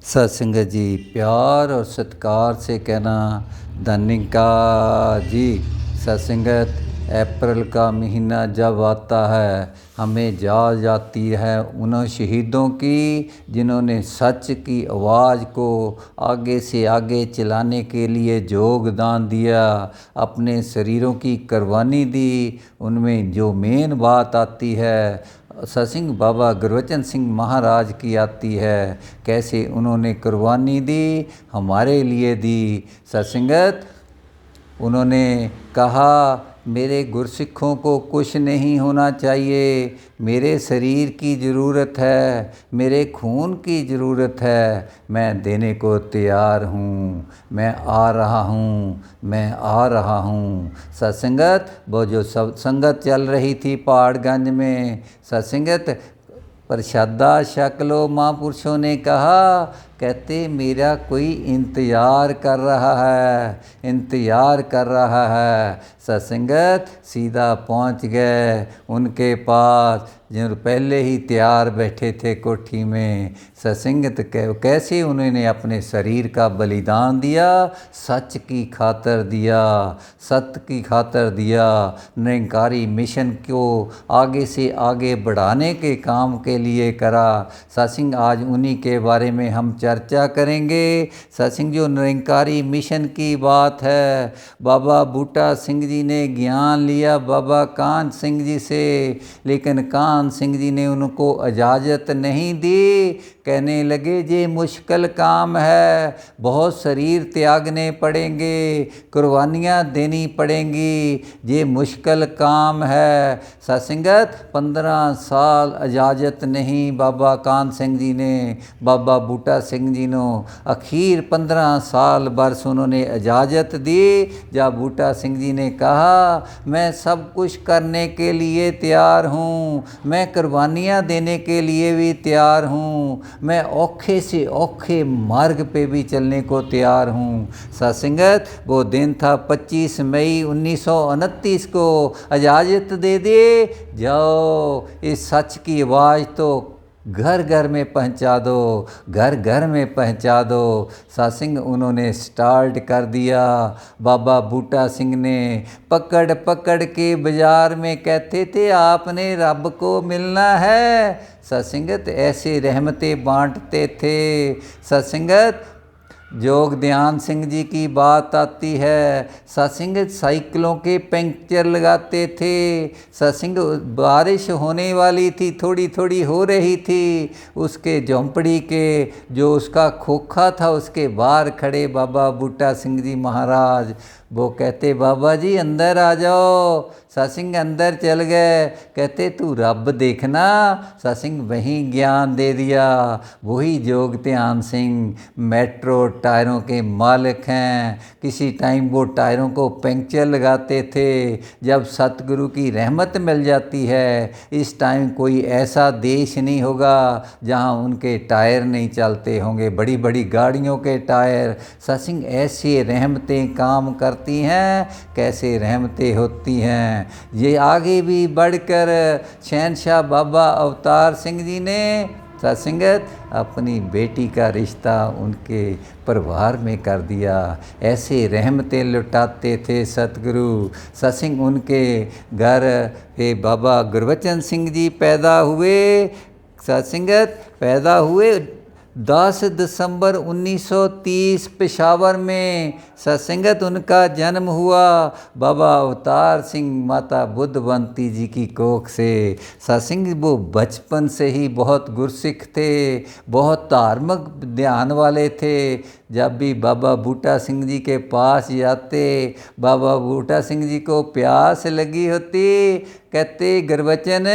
सत्संगत जी, प्यार और सत्कार से कहना धनिका जी। सत्संगत, अप्रैल का महीना जब आता है हमें याद जाती है उन शहीदों की जिन्होंने सच की आवाज़ को आगे से आगे चलाने के लिए योगदान दिया, अपने शरीरों की कुर्बानी दी। उनमें जो मेन बात आती है सत्संग बाबा गुरबचन सिंह महाराज की आती है, कैसे उन्होंने कुर्बानी दी, हमारे लिए दी। सत्संगत, उन्होंने कहा मेरे गुरसिखों को कुछ नहीं होना चाहिए, मेरे शरीर की ज़रूरत है, मेरे खून की ज़रूरत है, मैं देने को तैयार हूँ, मैं आ रहा हूँ, मैं आ रहा हूँ। सत्संगत, वो जो संगत चल रही थी पहाड़गंज में, सत्संगत प्रसादा छक लो। महापुरुषों ने कहा, कहते मेरा कोई इंतज़ार कर रहा है, इंतज़ार कर रहा है। सत्संगत सीधा पहुंच गए उनके पास जो पहले ही तैयार बैठे थे कोठी में। सत्संगत कैसे उन्होंने अपने शरीर का बलिदान दिया, सच की खातर दिया, सत्य की खातर दिया, निरंकारी मिशन को आगे से आगे बढ़ाने के काम के लिए करा। सत्संग, आज उन्हीं के बारे में हम चर्चा करेंगे। सत्संग, जो निरंकारी मिशन की बात है, बाबा बूटा सिंह जी ने ज्ञान लिया बाबा कान सिंह जी से, लेकिन कान सिंह जी ने उनको इजाज़त नहीं दी। कहने लगे ये मुश्किल काम है, बहुत शरीर त्यागने पड़ेंगे, कुर्बानियाँ देनी पड़ेंगी, ये मुश्किल काम है। सत्संगत, 15 साल इजाज़त नहीं बाबा कान सिंह जी ने, बाबा बूटा सिंह जी ने अखीर 15 साल बरस उन्होंने इजाज़त दी। जब बूटा सिंह जी ने कहा मैं सब कुछ करने के लिए तैयार हूँ, मैं कुर्बानियाँ देने के लिए भी तैयार हूँ, मैं औखे से औखे मार्ग पे भी चलने को तैयार हूँ। सत्संगत, वो दिन था 25 मई 1929 को, इजाज़त दे दे, जाओ इस सच की आवाज़ तो घर घर में पहुंचा दो, घर घर में पहुंचा दो। सत्संग, उन्होंने स्टार्ट कर दिया। बाबा बूटा सिंह ने पकड़ पकड़ के बाजार में कहते थे आपने रब को मिलना है। सत्संगत, ऐसे रहमतें बांटते थे। सत्संगत, जोग ध्यान सिंह जी की बात आती है। सत्संग, साइकिलों के पंक्चर लगाते थे। सत्संग, बारिश होने वाली थी, थोड़ी थोड़ी हो रही थी, उसके झोंपड़ी के जो उसका खोखा था उसके बाहर खड़े बाबा बूटा सिंह जी महाराज, वो कहते बाबा जी अंदर आ जाओ। सत्संग अंदर चल गए, कहते तू रब देखना। सत्संग वहीं ज्ञान दे दिया। वही जोग ध्यान सिंह मेट्रो टायरों के मालिक हैं। किसी टाइम वो टायरों को पंक्चर लगाते थे। जब सतगुरु की रहमत मिल जाती है, इस टाइम कोई ऐसा देश नहीं होगा जहाँ उनके टायर नहीं चलते होंगे, बड़ी बड़ी गाड़ियों के टायर। सत्संग, ऐसे रहमतें काम करती हैं, कैसे रहमतें होती हैं। ये आगे भी बढ़कर शहनशाह बाबा अवतार सिंह जी ने सत्संगत अपनी बेटी का रिश्ता उनके परिवार में कर दिया। ऐसे रहमतें लुटाते थे सतगुरु। सत्संग, उनके घर बाबा गुरबचन सिंह जी पैदा हुए। सत्संगत, पैदा हुए 10 दिसंबर 1930 पेशावर में। सत्संगत, उनका जन्म हुआ बाबा अवतार सिंह माता बुद्धवंती जी की कोख से। सत्संग, वो बचपन से ही बहुत गुरसिख थे, बहुत धार्मिक ध्यान वाले थे। जब भी बाबा बूटा सिंह जी के पास जाते, बाबा बूटा सिंह जी को प्यास लगी होती, कहते गुरबचन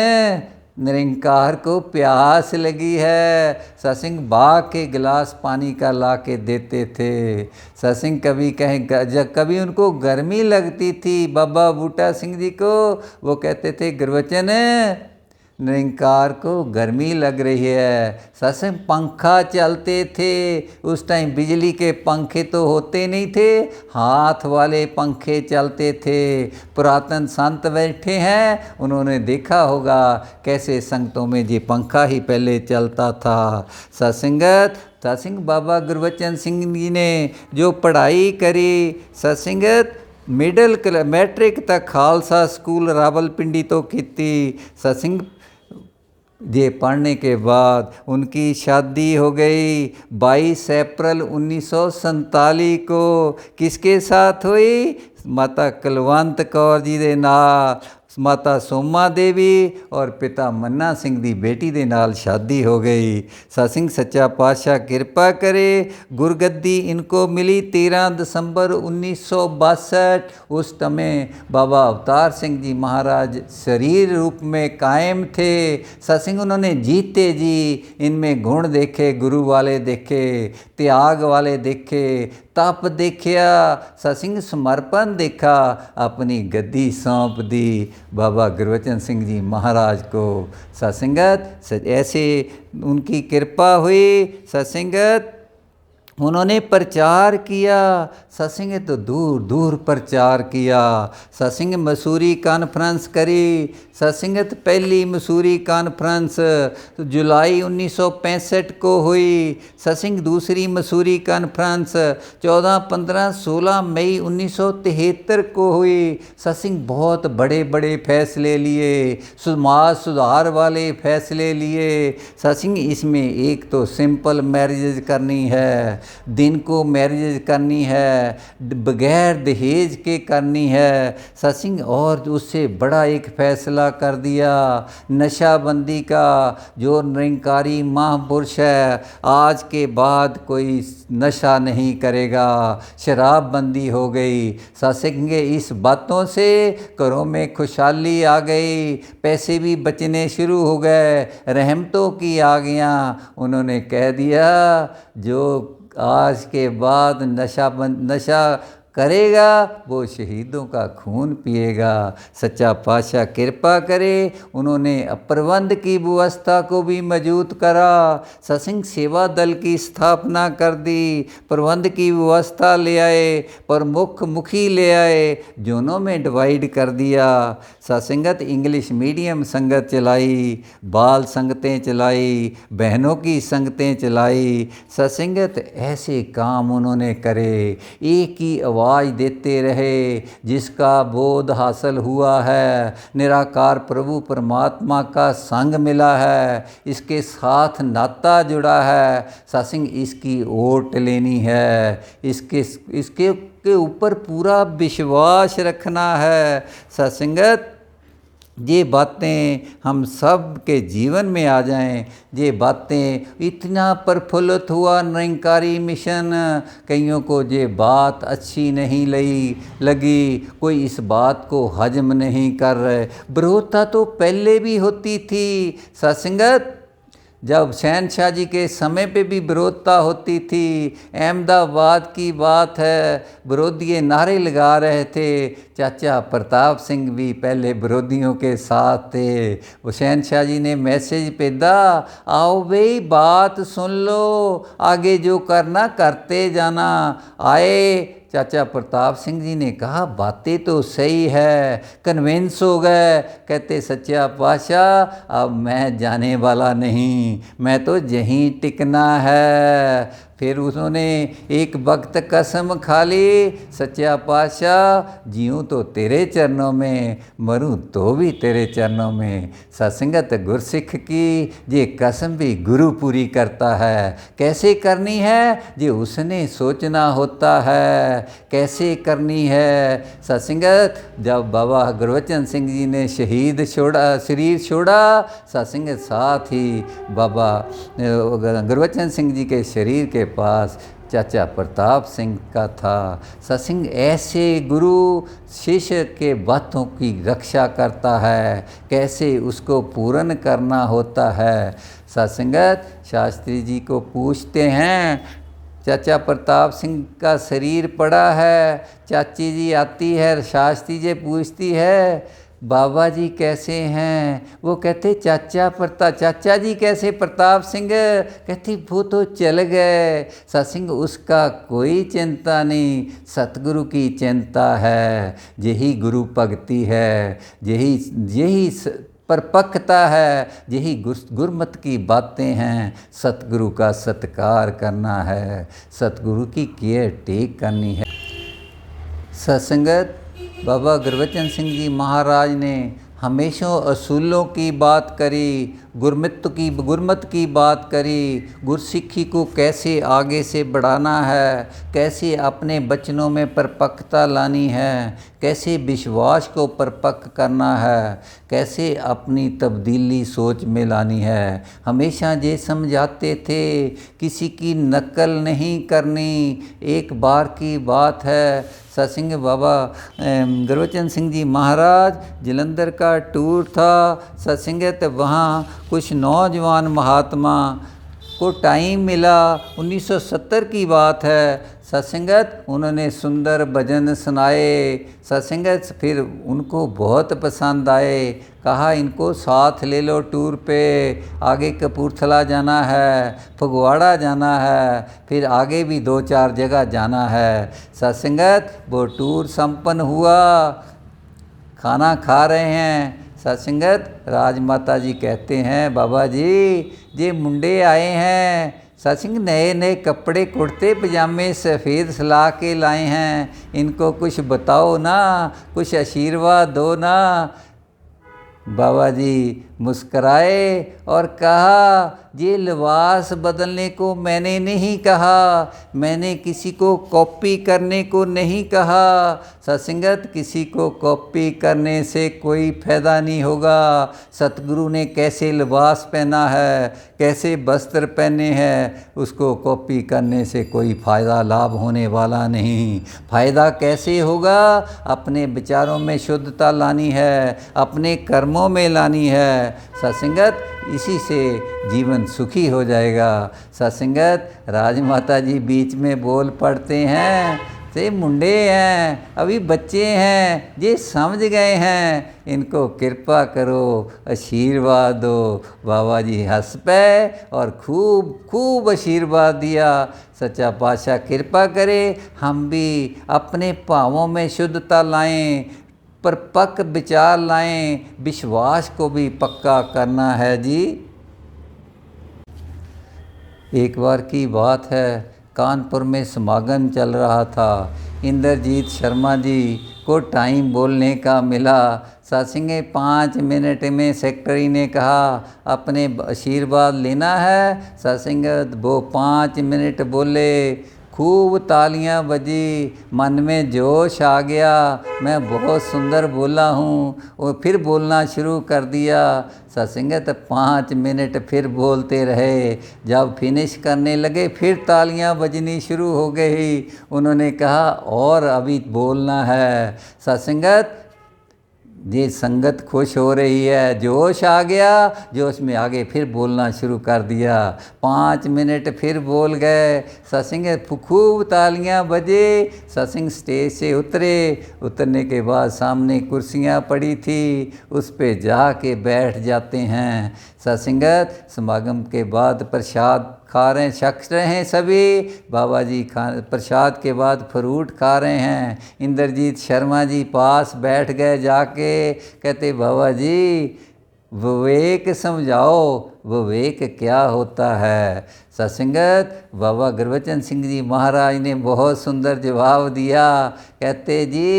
निरंकार को प्यास लगी है। सत्संग, बाग के गिलास पानी का ला के देते थे। सत्संग, कभी कहीं जब कभी उनको गर्मी लगती थी बाबा बूटा सिंह जी को, वो कहते थे गुरबचन निरंकार को गर्मी लग रही है। सत्संग, पंखा चलते थे। उस टाइम बिजली के पंखे तो होते नहीं थे, हाथ वाले पंखे चलते थे। पुरातन संत बैठे हैं, उन्होंने देखा होगा कैसे संगतों में ये पंखा ही पहले चलता था। सत्संगत, सत्संग बाबा गुरबचन सिंह जी ने जो पढ़ाई करी सत्संगत मैट्रिक तक खालसा स्कूल रावलपिंडी तो की सत्संग ये पढ़ने के बाद उनकी शादी हो गई 22 अप्रैल 1947 को किसके साथ हुई? माता कुलवंत कौर जी दे नाल, माता सोमा देवी और पिता मन्ना सिंह दी बेटी दे नाल शादी हो गई। सत्संग सच्चा पातशाह किरपा करे। गुरगद्दी इनको मिली 13 दिसंबर 1962। उस समय बाबा अवतार सिंह जी महाराज शरीर रूप में कायम थे। सत्संग उन्होंने जीते जी इनमें गुण देखे, गुरु वाले देखे, त्याग वाले देखे, तप देखिया, सत्संग समर्पण देखा, अपनी गद्दी सौंप दी बाबा गुरबचन सिंह जी महाराज को। सत्संगत ऐसे उनकी कृपा हुई। सत्संगत उन्होंने प्रचार किया। सत्संग तो दूर दूर प्रचार किया। सत्संग मसूरी कॉन्फ्रेंस करी। सत्संगत पहली मसूरी कॉन्फ्रेंस जुलाई 1965 को हुई। सत्संग दूसरी मसूरी कॉन्फ्रेंस 14, 15, 16 मई 1973 को हुई। सत्संग बहुत बड़े बड़े फैसले लिए, समाज सुधार वाले फैसले लिए। सत्संग इसमें एक तो सिंपल मैरिज करनी है, दिन को मैरिज करनी है, बगैर दहेज के करनी है। सत्संग और उससे बड़ा एक फैसला कर दिया नशाबंदी का। जो निरंकारी महापुरुष है आज के बाद कोई नशा नहीं करेगा, शराबबंदी हो गई। सत्संग इस बातों से घरों में खुशहाली आ गई, पैसे भी बचने शुरू हो गए, रहमतों की आ गया। उन्होंने कह दिया जो आज के बाद नशा करेगा वो शहीदों का खून पिएगा। सच्चा पातशाह कृपा करे। उन्होंने प्रबंध की व्यवस्था को भी मजबूत करा। सत्संग सेवा दल की स्थापना कर दी, प्रबंध की व्यवस्था ले आए, प्रमुख मुखी ले आए, जोनों में डिवाइड कर दिया। सत्संगत इंग्लिश मीडियम संगत चलाई, बाल संगतें चलाई, बहनों की संगतें चलाई। सत्संगत ऐसे काम उन्होंने करे, एक ही आवाज़ देते रहे। जिसका बोध हासिल हुआ है, निराकार प्रभु परमात्मा का संग मिला है, इसके साथ नाता जुड़ा है, सत्संग इसकी ओट लेनी है, इसके के ऊपर पूरा विश्वास रखना है। सत्संगत ये बातें हम सब के जीवन में आ जाएं। ये बातें इतना प्रफुल्लित हुआ निरंकारी मिशन, कईयों को ये बात अच्छी नहीं लगी, कोई इस बात को हजम नहीं कर रहे। विरोधता तो पहले भी होती थी। सत्संगत जब शहनशाह जी के समय पे भी विरोधता होती थी। अहमदाबाद की बात है, विरोधी नारे लगा रहे थे। चाचा प्रताप सिंह भी पहले विरोधियों के साथ थे। वो शहनशाह जी ने मैसेज भेजा, आओ भाई बात सुन लो, आगे जो करना करते जाना। आए चाचा प्रताप सिंह जी ने कहा बातें तो सही है, कन्विंस हो गए। कहते सच्चा पातशाह अब मैं जाने वाला नहीं, मैं तो यहीं टिकना है। फिर उन्होंने एक वक्त कसम खा ली, सच्चा पातशाह जीऊँ तो तेरे चरणों में, मरूँ तो भी तेरे चरणों में। सत्संगत गुरसिख की ये कसम भी गुरु पूरी करता है। कैसे करनी है ये उसने सोचना होता है, कैसे करनी है। सत्संगत जब बाबा गुरबचन सिंह जी ने शरीर छोड़ा, सत्संगत साथ ही बाबा गुरबचन सिंह जी के शरीर के पास चाचा प्रताप सिंह का था। सत्संग ऐसे गुरु शिष्य के बातों की रक्षा करता है, कैसे उसको पूर्ण करना होता है। सत्संगत शास्त्री जी को पूछते हैं, चाचा प्रताप सिंह का शरीर पड़ा है, चाची जी आती है, शास्त्री जी पूछती है बाबा जी कैसे हैं। वो कहते चाचा जी कैसे प्रताप सिंह, कहती वो तो चल गए। सत्संग उसका कोई चिंता नहीं, सतगुरु की चिंता है। यही गुरु भक्ति है, यही परपक्वता है, यही गुरमत की बातें हैं। सतगुरु का सत्कार करना है, सतगुरु की केयर टेक करनी है। सत्संगत बाबा गुरबचन सिंह जी महाराज ने हमेशा असूलों की बात करी, गुरमत की बात करी, गुरसिक्खी को कैसे आगे से बढ़ाना है, कैसे अपने बचनों में परिपक्वता लानी है, कैसे विश्वास को परिपक्व करना है, कैसे अपनी तब्दीली सोच में लानी है। हमेशा ये समझाते थे किसी की नकल नहीं करनी, एक बार की बात है। सत्संग बाबा गुरबचन सिंह जी महाराज जलंधर का टूर था सत्संगत, वहाँ कुछ नौजवान महात्मा को टाइम मिला, 1970 की बात है सत्संगत। उन्होंने सुंदर भजन सुनाए सत्संगत, फिर उनको बहुत पसंद आए। कहा इनको साथ ले लो टूर पे, आगे कपूरथला जाना है, फगवाड़ा जाना है, फिर आगे भी 2-4 जगह जाना है सत्संगत। वो टूर संपन्न हुआ, खाना खा रहे हैं सत्संगत। राजमाता जी कहते हैं बाबा जी ये मुंडे आए हैं सत्संग, नए नए कपड़े कुर्ते पजामे सफ़ेद सिला के लाए हैं, इनको कुछ बताओ ना, कुछ आशीर्वाद दो ना। बाबा जी मुस्कराए और कहा ये लिबास बदलने को मैंने नहीं कहा, मैंने किसी को कॉपी करने को नहीं कहा। सत्संगत किसी को कॉपी करने से कोई फ़ायदा नहीं होगा। सतगुरु ने कैसे लिबास पहना है, कैसे वस्त्र पहने हैं, उसको कॉपी करने से कोई फ़ायदा लाभ होने वाला नहीं। फ़ायदा कैसे होगा, अपने विचारों में शुद्धता लानी है, अपने कर्मों में लानी है सत्संगत, इसी से जीवन सुखी हो जाएगा सत्संगत। राजमाता जी बीच में बोल पड़ते हैं, से मुंडे हैं अभी बच्चे हैं, ये समझ गए हैं, इनको कृपा करो, आशीर्वाद दो। बाबा जी हंस पे और खूब खूब आशीर्वाद दिया। सच्चा पातशाह कृपा करे हम भी अपने भावों में शुद्धता लाएं, परिपक्व विचार लाएं, विश्वास को भी पक्का करना है जी। एक बार की बात है, कानपुर में समागम चल रहा था। इंद्रजीत शर्मा जी को टाइम बोलने का मिला। सत्संग 5 मिनट में सेक्रेटरी ने कहा अपने आशीर्वाद लेना है। सत्संग वो 5 मिनट बोले, खूब तालियां बजी, मन में जोश आ गया, मैं बहुत सुंदर बोला हूँ। और फिर बोलना शुरू कर दिया सत्संगत। 5 मिनट फिर बोलते रहे, जब फिनिश करने लगे फिर तालियां बजनी शुरू हो गई। उन्होंने कहा और अभी बोलना है सत्संगत। ये संगत खुश हो रही है, जोश आ गया, जोश में आगे फिर बोलना शुरू कर दिया। 5 मिनट फिर बोल गए सत्संग, खूब तालियां बजे। सत्संग स्टेज से उतरने के बाद सामने कुर्सियां पड़ी थी, उस पे जाके बैठ जाते हैं सत्संगत। समागम के बाद प्रसाद खा रहे हैं, छक रहे हैं सभी। बाबा जी प्रसाद के बाद फ्रूट खा रहे हैं। इंद्रजीत शर्मा जी पास बैठ गए जाके, कहते बाबा जी विवेक समझाओ, विवेक क्या होता है सत्संगत। बाबा गुरबचन सिंह जी महाराज ने बहुत सुंदर जवाब दिया। कहते जी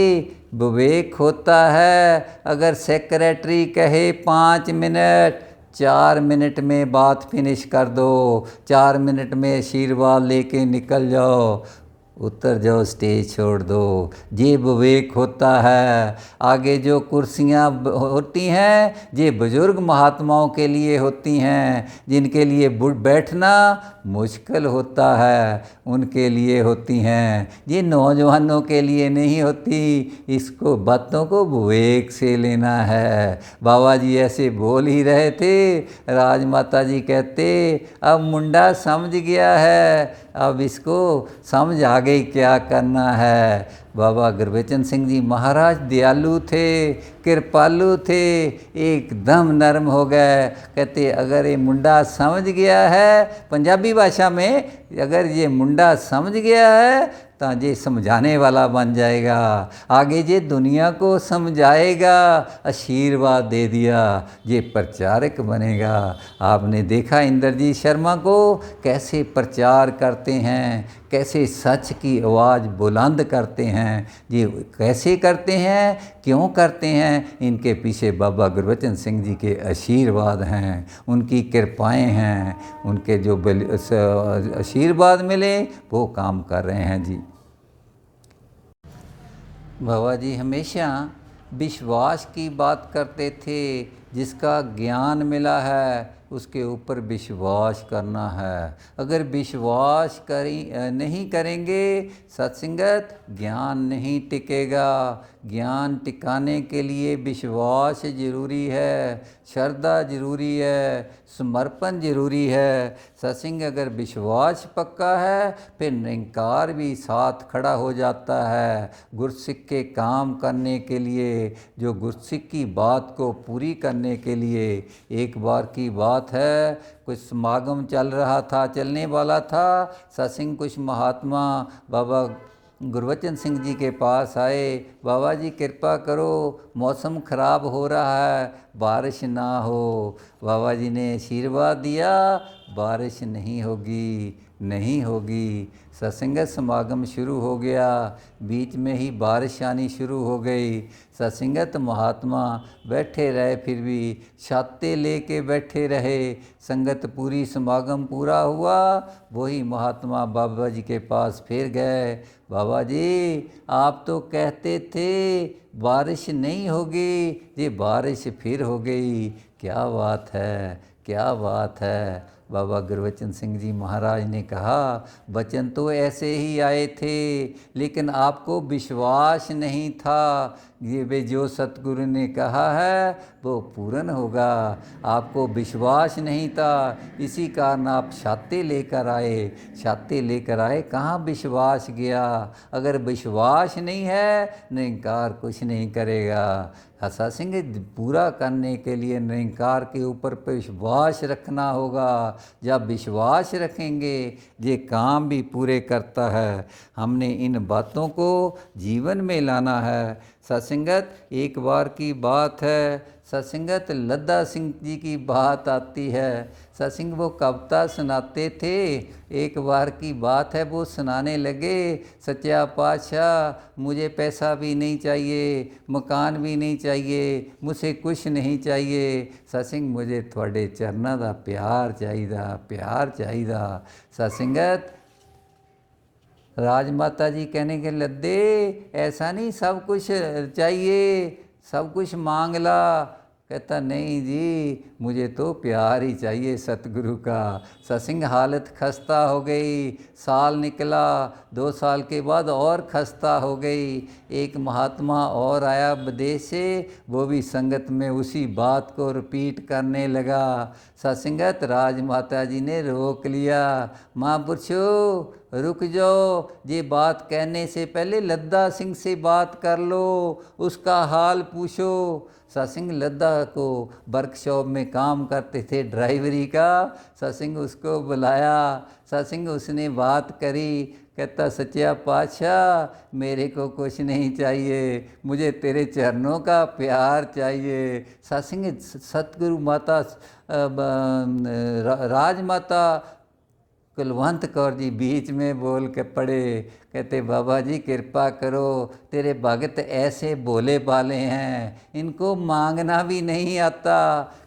विवेक होता है, अगर सेक्रेटरी कहे 5 मिनट, 4 मिनट में बात फिनिश कर दो, 4 मिनट में आशीर्वाद लेके निकल जाओ, उतर जाओ, स्टेज छोड़ दो। ये विवेक होता है। आगे जो कुर्सियाँ होती हैं ये बुजुर्ग महात्माओं के लिए होती हैं, जिनके लिए बैठना मुश्किल होता है, उनके लिए होती हैं। ये नौजवानों के लिए नहीं होती। इसको बातों को विवेक से लेना है। बाबा जी ऐसे बोल ही रहे थे, राजमाता जी कहते अब मुंडा समझ गया है, अब इसको समझ आ गई क्या करना है। बाबा गुरबचन सिंह जी महाराज दयालु थे, कृपालु थे, एकदम नरम हो गए। कहते अगर ये मुंडा समझ गया है, पंजाबी भाषा में अगर ये मुंडा समझ गया है तो ये समझाने वाला बन जाएगा, आगे ये दुनिया को समझाएगा। आशीर्वाद दे दिया, ये प्रचारक बनेगा। आपने देखा इंद्रजीत शर्मा को कैसे प्रचार करते हैं, कैसे सच की आवाज़ बुलंद करते हैं। ये कैसे करते हैं, क्यों करते हैं? इनके पीछे बाबा गुरबचन सिंह जी के आशीर्वाद हैं, उनकी कृपाएं हैं। उनके जो आशीर्वाद मिले वो काम कर रहे हैं जी। बाबा जी हमेशा विश्वास की बात करते थे। जिसका ज्ञान मिला है उसके ऊपर विश्वास करना है। अगर विश्वास नहीं करेंगे सत्संगत, ज्ञान नहीं टिकेगा। ज्ञान टिकाने के लिए विश्वास ज़रूरी है, श्रद्धा ज़रूरी है, समर्पण ज़रूरी है। सत्संग अगर विश्वास पक्का है फिर निरंकार भी साथ खड़ा हो जाता है। गुरसिक के काम करने के लिए, जो गुरसिक की बात को पूरी करने के लिए। एक बार की बात है, कुछ समागम चल रहा था, चलने वाला था सत्संग। कुछ महात्मा बाबा गुरबचन सिंह जी के पास आए, बाबा जी कृपा करो, मौसम ख़राब हो रहा है, बारिश ना हो। बाबा जी ने आशीर्वाद दिया, बारिश नहीं होगी, नहीं होगी। सत्संगत समागम शुरू हो गया, बीच में ही बारिश आनी शुरू हो गई। सत्संगत महात्मा बैठे रहे, फिर भी छाते लेके बैठे रहे। संगत पूरी, समागम पूरा हुआ, वही महात्मा बाबा जी के पास फिर गए। बाबा जी आप तो कहते थे बारिश नहीं होगी, ये बारिश फिर हो गई। क्या बात है, क्या बात है। बाबा गुरबचन सिंह जी महाराज ने कहा वचन तो ऐसे ही आए थे, लेकिन आपको विश्वास नहीं था। ये वे जो सतगुरु ने कहा है वो पूर्ण होगा। आपको विश्वास नहीं था, इसी कारण आप छाते लेकर आए। छाते लेकर आए, कहाँ विश्वास गया? अगर विश्वास नहीं है निरंकार कुछ नहीं करेगा। सत्संग पूरा करने के लिए निरंकार के ऊपर विश्वास रखना होगा। जब विश्वास रखेंगे ये काम भी पूरे करता है। हमने इन बातों को जीवन में लाना है। सत्संगत एक बार की बात है, सत्संगत लद्दा सिंह जी की बात आती है। सत्संग वो कविता सुनाते थे। एक बार की बात है, वो सुनाने लगे, सच्चा पातशाह मुझे पैसा भी नहीं चाहिए, मकान भी नहीं चाहिए, मुझे कुछ नहीं चाहिए। सत्संग मुझे थोड़े चरणों का प्यार चाहिए, प्यार चाहिए। सत्संगत राजमाता जी कहने के लद्दे ऐसा नहीं सब कुछ चाहिए, सब कुछ मांग ला। कहता नहीं जी, मुझे तो प्यार ही चाहिए सतगुरु का। सत्संग हालत खस्ता हो गई, साल निकला, 2 साल के बाद और खस्ता हो गई। एक महात्मा और आया विदेश से, वो भी संगत में उसी बात को रिपीट करने लगा। सत्संगत राजमाता जी ने रोक लिया, महापुरुषों रुक जाओ, ये बात कहने से पहले लद्दा सिंह से बात कर लो, उसका हाल पूछो। सत्संग लद्दा को वर्कशॉप में काम करते थे ड्राइवरी का। सत्संग उसको बुलाया, सत्संग उसने बात करी। कहता सच्चा पातशाह मेरे को कुछ नहीं चाहिए, मुझे तेरे चरणों का प्यार चाहिए। सत्संग सतगुरु माता राजमाता कुलवंत कौर जी बीच में बोल के पड़े। कहते बाबा जी कृपा करो, तेरे भगत ऐसे भोले भाले हैं, इनको मांगना भी नहीं आता।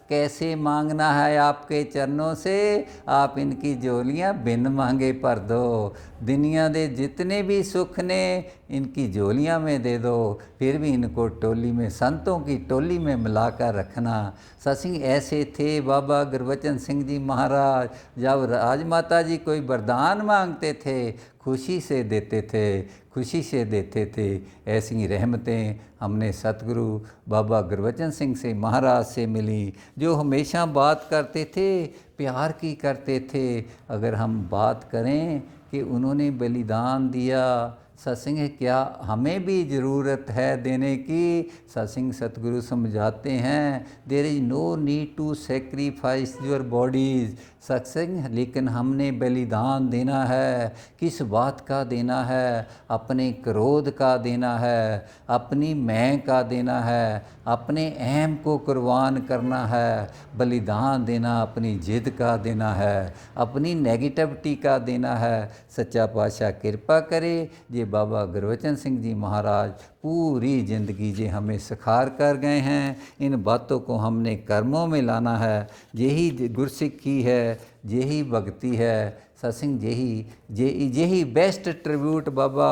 कैसे मांगना है आपके चरणों से? आप इनकी झोलियाँ बिन मांगे भर दो। दुनिया के जितने भी सुख ने इनकी झोलियाँ में दे दो, फिर भी इनको टोली में, संतों की टोली में मिलाकर रखना। सत्संग ऐसे थे बाबा गुरबचन सिंह जी महाराज। जब राजमाता जी कोई वरदान मांगते थे खुशी से देते थे, खुशी से देते थे। ऐसी रहमतें हमने सतगुरु बाबा गुरबचन सिंह से महाराज से मिली, जो हमेशा बात करते थे, प्यार की करते थे। अगर हम बात करें कि उन्होंने बलिदान दिया, सत्संग क्या हमें भी ज़रूरत है देने की। सत्संग सतगुरु समझाते हैं there is no need to sacrifice your bodies. सत्संग लेकिन हमने बलिदान देना है। किस बात का देना है? अपने क्रोध का देना है, अपनी मैं का देना है, अपने अहम को कुर्बान करना है, बलिदान देना अपनी जिद का देना है, अपनी नेगेटिविटी का देना है। सच्चा पातशाह कृपा करे जे बाबा गुरबचन सिंह जी महाराज पूरी ज़िंदगी जे हमें सिखार कर गए हैं, इन बातों को हमने कर्मों में लाना है। यही गुरसिक्खी है, यही भक्ति है। सत्संग यही बेस्ट ट्रिब्यूट बाबा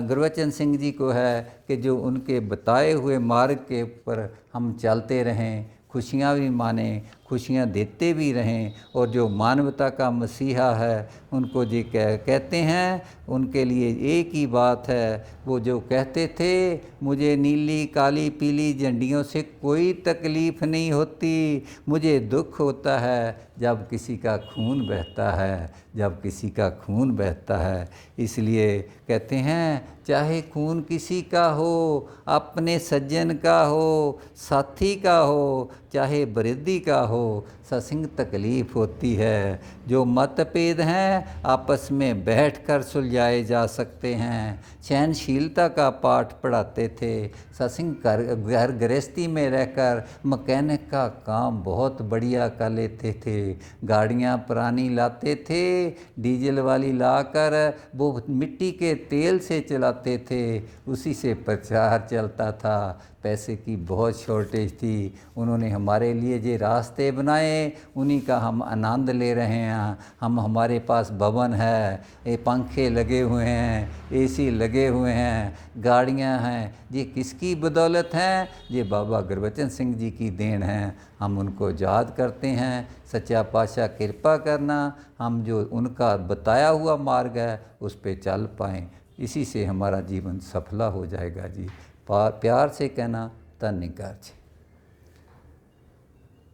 गुरबचन सिंह जी को है कि जो उनके बताए हुए मार्ग के ऊपर हम चलते रहें, खुशियाँ भी मानें, खुशियाँ देते भी रहें। और जो मानवता का मसीहा है उनको जी कहते हैं, उनके लिए एक ही बात है। वो जो कहते थे मुझे नीली काली पीली झंडियों से कोई तकलीफ़ नहीं होती, मुझे दुख होता है जब किसी का खून बहता है, जब किसी का खून बहता है। इसलिए कहते हैं चाहे खून किसी का हो, अपने सज्जन का हो, साथी का हो, चाहे बरिद्धी का हो, सत्संग तकलीफ़ होती है। जो मतभेद हैं आपस में बैठकर सुलझाए जा सकते हैं। सहनशीलता का पाठ पढ़ाते थे। सत्संग घर गृहस्थी में रहकर मैकेनिक का काम बहुत बढ़िया कर लेते थे। गाड़ियाँ पुरानी लाते थे, डीजल वाली लाकर वो मिट्टी के तेल से चलाते थे, उसी से प्रचार चलता था। पैसे की बहुत शॉर्टेज थी, उन्होंने हमारे लिए जो रास्ते बनाए उन्हीं का हम आनंद ले रहे हैं। हमारे पास भवन है, ये पंखे लगे हुए हैं, एसी लगे हुए हैं, गाड़ियां हैं, ये किसकी बदौलत हैं? ये बाबा गुरबचन सिंह जी की देन है। हम उनको याद करते हैं। सच्चा पातशाह कृपा करना हम जो उनका बताया हुआ मार्ग है उस पे चल पाएँ, इसी से हमारा जीवन सफला हो जाएगा जी। प्यार से कहना धन्यवाद जी।